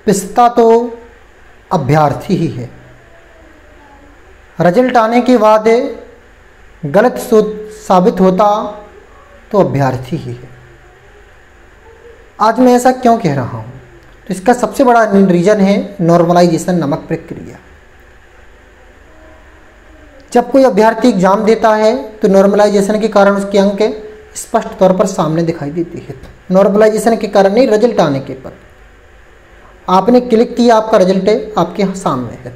पिसता तो अभ्यर्थी ही है। रिजल्ट आने के बाद गलत साबित होता तो अभ्यर्थी ही है। आज मैं ऐसा क्यों कह रहा हूँ? तो इसका सबसे बड़ा रीज़न है नॉर्मलाइजेशन नामक प्रक्रिया। जब कोई अभ्यर्थी एग्जाम देता है तो नॉर्मलाइजेशन के कारण उसके अंक स्पष्ट तौर पर सामने दिखाई देती है। नॉर्मलाइजेशन के कारण नहीं, रिजल्ट आने के पर आपने क्लिक किया, आपका रिजल्ट आपके सामने है।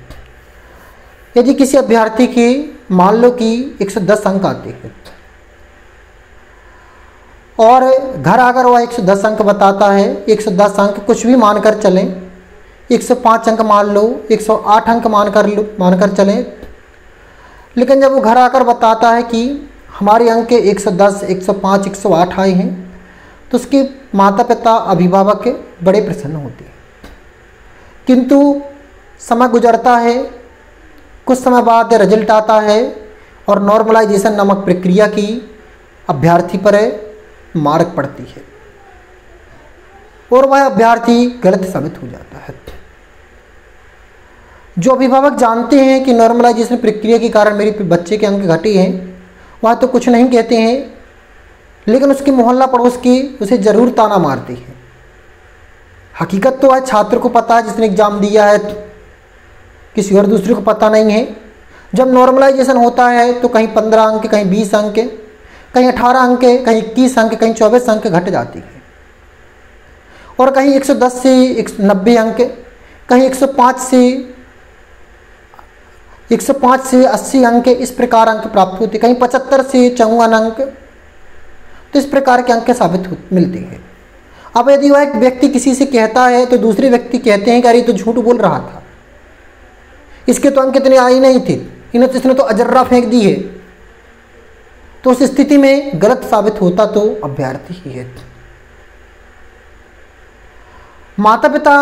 यदि किसी अभ्यर्थी की मान लो कि 110 अंक आते हैं और घर आकर वह 110 अंक बताता है, 110 अंक कुछ भी मानकर चलें, 105 अंक मान लो, 108 अंक मानकर चलें, लेकिन जब वो घर आकर बताता है कि हमारे अंक 110, 105, 108 आए हैं, तो उसके माता पिता अभिभावक बड़े प्रसन्न होते हैं। किंतु समय गुजरता है, कुछ समय बाद रिजल्ट आता है और नॉर्मलाइजेशन नामक प्रक्रिया की अभ्यर्थी पर मार पड़ती है और वह अभ्यर्थी गलत साबित हो जाता है। जो अभिभावक जानते हैं कि नॉर्मलाइजेशन प्रक्रिया के कारण मेरे बच्चे के अंक घटे हैं, वह तो कुछ नहीं कहते हैं, लेकिन उसकी मोहल्ला पड़ोस की उसे ज़रूर ताना मारती है। हकीकत तो है छात्र को पता है जिसने एग्ज़ाम दिया है, किसी और दूसरे को पता नहीं है। जब नॉर्मलाइजेशन होता है तो कहीं 15 अंक, कहीं 20 अंक, कहीं 18 अंक, कहीं 21 अंक, कहीं 24 अंक घट जाती है और कहीं 110 से 90 अंक, कहीं 105 से 80 अंक, इस प्रकार अंक प्राप्त होते, कहीं 75 से 54 अंक, तो इस प्रकार के अंक साबित मिलते हैं। अब यदि वह एक व्यक्ति किसी से कहता है तो दूसरे व्यक्ति कहते हैं कि अरे तो झूठ बोल रहा था, इसके तो अंक इतने आए नहीं थे, इसने तो अजर्रा फेंक दी है, तो उस स्थिति में गलत साबित होता तो अभ्यर्थी ही है। माता पिता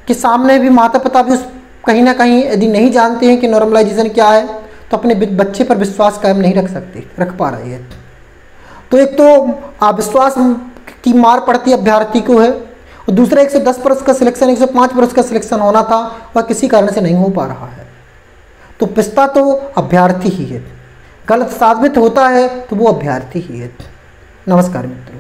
के सामने भी माता पिता भी कहीं ना कहीं यदि नहीं जानते हैं कि नॉर्मलाइजेशन क्या है, तो अपने बच्चे पर विश्वास कायम नहीं रख पा रहे हैं। तो एक तो अविश्वास की मार पड़ती अभ्यर्थी को है, और दूसरा 110 पर उसका सिलेक्शन, 105 पर उसका सिलेक्शन होना था, वह किसी कारण से नहीं हो पा रहा है। तो पिसता तो अभ्यर्थी ही है, गलत साबित होता है तो वो अभ्यर्थी ही है। नमस्कार मित्रों।